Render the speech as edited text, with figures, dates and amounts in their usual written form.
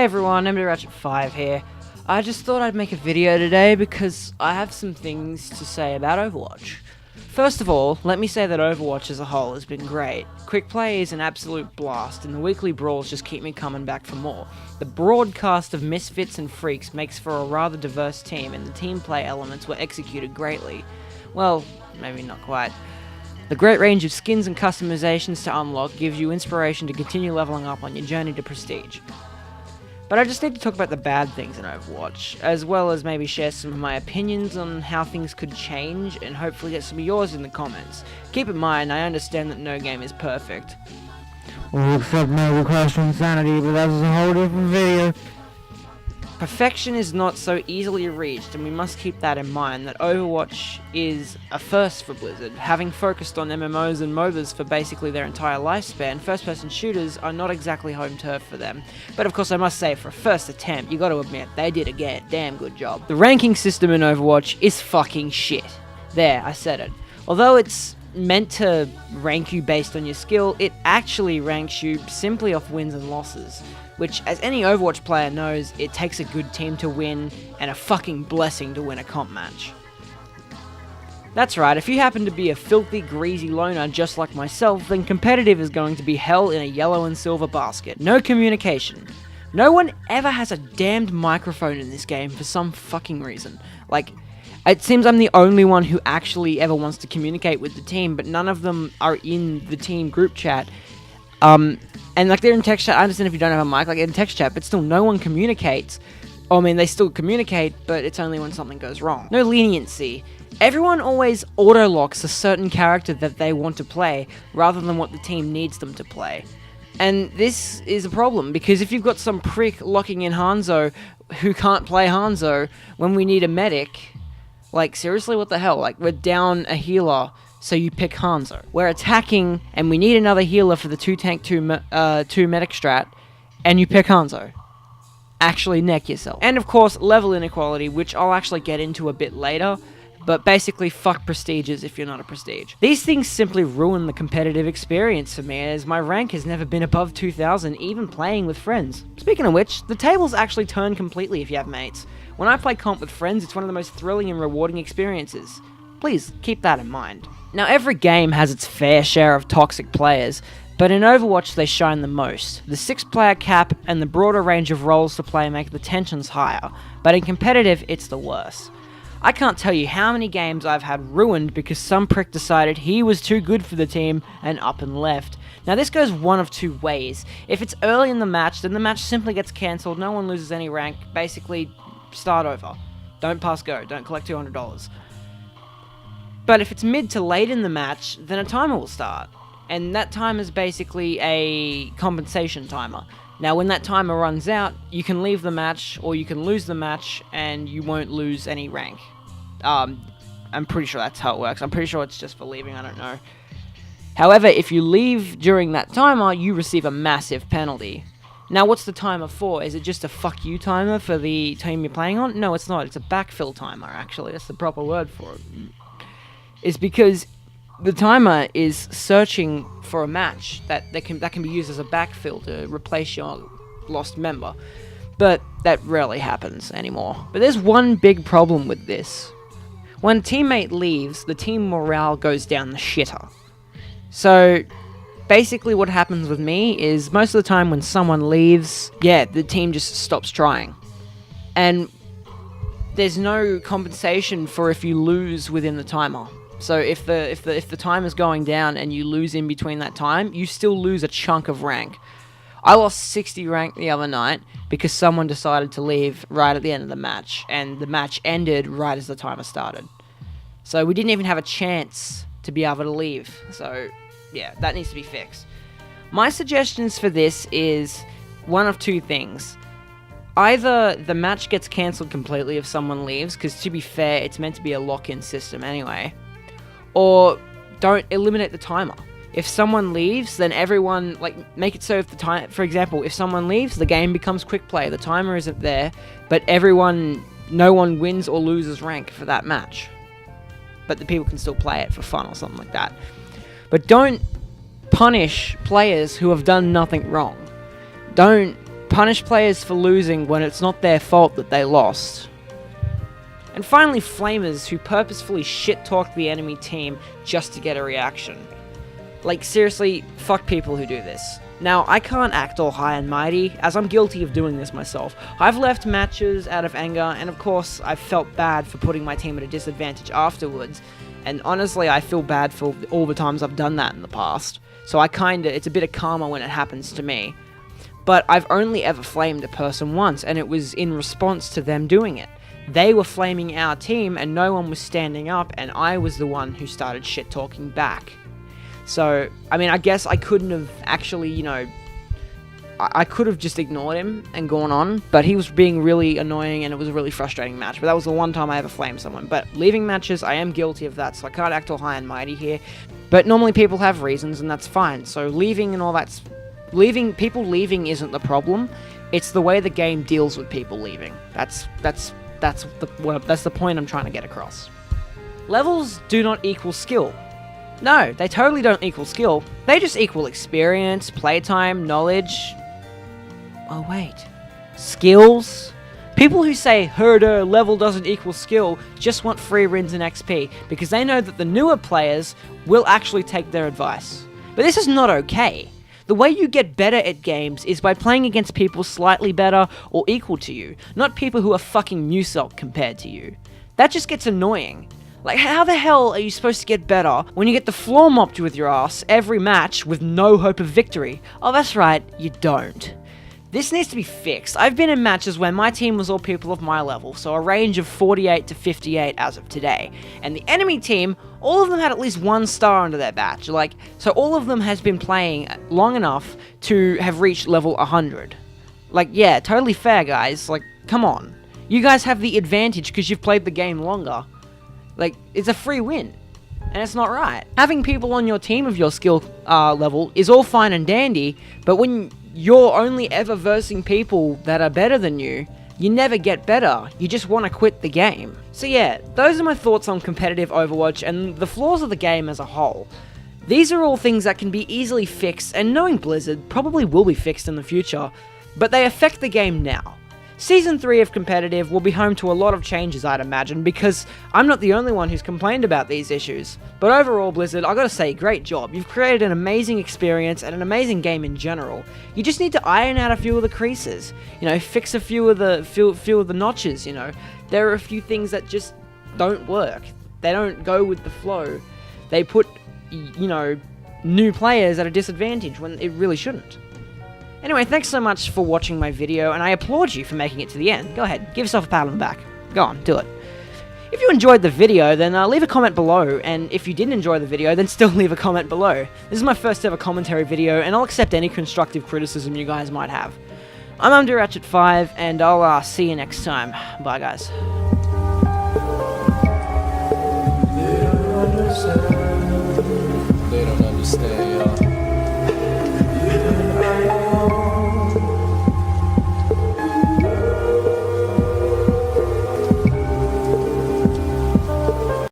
Hey everyone, Ratchet5 here. I just thought I'd make a video today because I have some things to say about Overwatch. First of all, let me say that Overwatch as a whole has been great. Quick play is an absolute blast, and the weekly brawls just keep me coming back for more. The broadcast of misfits and freaks makes for a rather diverse team, and the team play elements were executed greatly. Well, maybe not quite. The great range of skins and customizations to unlock gives you inspiration to continue leveling up on your journey to prestige. But I just need to talk about the bad things in Overwatch, as well as maybe share some of my opinions on how things could change, and hopefully get some of yours in the comments. Keep in mind, I understand that no game is perfect. Well, except maybe Twinsanity, but that's a whole different video. Perfection is not so easily reached, and we must keep that in mind, that Overwatch is a first for Blizzard. Having focused on MMOs and MOBAs for basically their entire lifespan, first-person shooters are not exactly home turf for them. But of course I must say, for a first attempt, you gotta admit, they did a damn good job. The ranking system in Overwatch is fucking shit. There, I said it. Although it's meant to rank you based on your skill, it actually ranks you simply off wins and losses. Which, as any Overwatch player knows, it takes a good team to win, and a fucking blessing to win a comp match. That's right, if you happen to be a filthy, greasy loner just like myself, then competitive is going to be hell in a yellow and silver basket. No communication. No one ever has a damned microphone in this game for some fucking reason. Like, it seems I'm the only one who actually ever wants to communicate with the team, but none of them are in the team group chat. And like, they're in text chat. I understand if you don't have a mic, like in text chat, but still no one communicates. I mean, they still communicate, but it's only when something goes wrong. No leniency. Everyone always auto-locks a certain character that they want to play, rather than what the team needs them to play. And this is a problem, because if you've got some prick locking in Hanzo who can't play Hanzo when we need a medic, like, seriously, what the hell? Like, we're down a healer, so you pick Hanzo. We're attacking, and we need another healer for the 2-tank, 2 medic strat, and you pick Hanzo. Actually neck yourself. And of course, level inequality, which I'll actually get into a bit later, but basically fuck prestiges if you're not a prestige. These things simply ruin the competitive experience for me, as my rank has never been above 2000, even playing with friends. Speaking of which, the tables actually turn completely if you have mates. When I play comp with friends, it's one of the most thrilling and rewarding experiences. Please, keep that in mind. Now, every game has its fair share of toxic players, but in Overwatch they shine the most. The 6-player cap and the broader range of roles to play make the tensions higher, but in competitive, it's the worst. I can't tell you how many games I've had ruined because some prick decided he was too good for the team and up and left. Now, this goes one of two ways. If it's early in the match, then the match simply gets cancelled, no one loses any rank, basically start over. Don't pass go, don't collect $200. But if it's mid to late in the match, then a timer will start. And that timer is basically a compensation timer. Now, when that timer runs out, you can leave the match, or you can lose the match, and you won't lose any rank. I'm pretty sure that's how it works. I'm pretty sure it's just for leaving, I don't know. However, if you leave during that timer, you receive a massive penalty. Now, what's the timer for? Is it just a fuck you timer for the team you're playing on? No, it's not. It's a backfill timer, actually. That's the proper word for it. Is because the timer is searching for a match that can be used as a backfill to replace your lost member. But that rarely happens anymore. But there's one big problem with this. When a teammate leaves, the team morale goes down the shitter. So basically what happens with me is most of the time when someone leaves, the team just stops trying. And there's no compensation for if you lose within the timer. So if the time is going down and you lose in between that time, you still lose a chunk of rank. I lost 60 rank the other night because someone decided to leave right at the end of the match, and the match ended right as the timer started. So we didn't even have a chance to be able to leave. So yeah, that needs to be fixed. My suggestions for this is one of two things. Either the match gets cancelled completely if someone leaves, because to be fair, it's meant to be a lock-in system anyway. Or don't eliminate the timer. If someone leaves, then everyone, make it so if for example, if someone leaves, the game becomes quick play. The timer isn't there, but no one wins or loses rank for that match. But the people can still play it for fun or something like that. But don't punish players who have done nothing wrong. Don't punish players for losing when it's not their fault that they lost. And finally, flamers who purposefully shit-talk the enemy team just to get a reaction. Like, seriously, fuck people who do this. Now, I can't act all high and mighty, as I'm guilty of doing this myself. I've left matches out of anger, and of course, I've felt bad for putting my team at a disadvantage afterwards. And honestly, I feel bad for all the times I've done that in the past. So it's a bit of karma when it happens to me. But I've only ever flamed a person once, and it was in response to them doing it. They were flaming our team, and no one was standing up, and I was the one who started shit-talking back. So, I mean, I guess I couldn't have actually, I could have just ignored him and gone on, but he was being really annoying, and it was a really frustrating match. But that was the one time I ever flamed someone. But leaving matches, I am guilty of that, so I can't act all high and mighty here. But normally people have reasons, and that's fine. So leaving and all that's... People leaving isn't the problem. It's the way the game deals with people leaving. That's the point I'm trying to get across. Levels do not equal skill. No, they totally don't equal skill. They just equal experience, playtime, knowledge... Oh wait. Skills? People who say, herder, level doesn't equal skill, just want free wins and XP, because they know that the newer players will actually take their advice. But this is not okay. The way you get better at games is by playing against people slightly better or equal to you, not people who are fucking Muselk compared to you. That just gets annoying. Like, how the hell are you supposed to get better when you get the floor mopped with your ass every match with no hope of victory? Oh, that's right, you don't. This needs to be fixed. I've been in matches where my team was all people of my level, so a range of 48 to 58 as of today. And the enemy team, all of them had at least 1 star under their badge. So all of them has been playing long enough to have reached level 100. Yeah, totally fair, guys. Come on. You guys have the advantage because you've played the game longer. It's a free win. And it's not right. Having people on your team of your skill level is all fine and dandy, but when you're only ever versing people that are better than you, you never get better. You just want to quit the game. So yeah, those are my thoughts on competitive Overwatch and the flaws of the game as a whole. These are all things that can be easily fixed, and knowing Blizzard, probably will be fixed in the future, but they affect the game now. Season 3 of Competitive will be home to a lot of changes, I'd imagine, because I'm not the only one who's complained about these issues. But overall, Blizzard, I gotta say, great job. You've created an amazing experience and an amazing game in general. You just need to iron out a few of the creases, fix a few of the notches, There are a few things that just don't work. They don't go with the flow. They put, new players at a disadvantage when it really shouldn't. Anyway, thanks so much for watching my video, and I applaud you for making it to the end. Go ahead, give yourself a pat on the back. Go on, do it. If you enjoyed the video, then leave a comment below, and if you didn't enjoy the video, then still leave a comment below. This is my first ever commentary video, and I'll accept any constructive criticism you guys might have. I'm UnderRatchet5, and I'll see you next time. Bye, guys. They don't understand, y'all.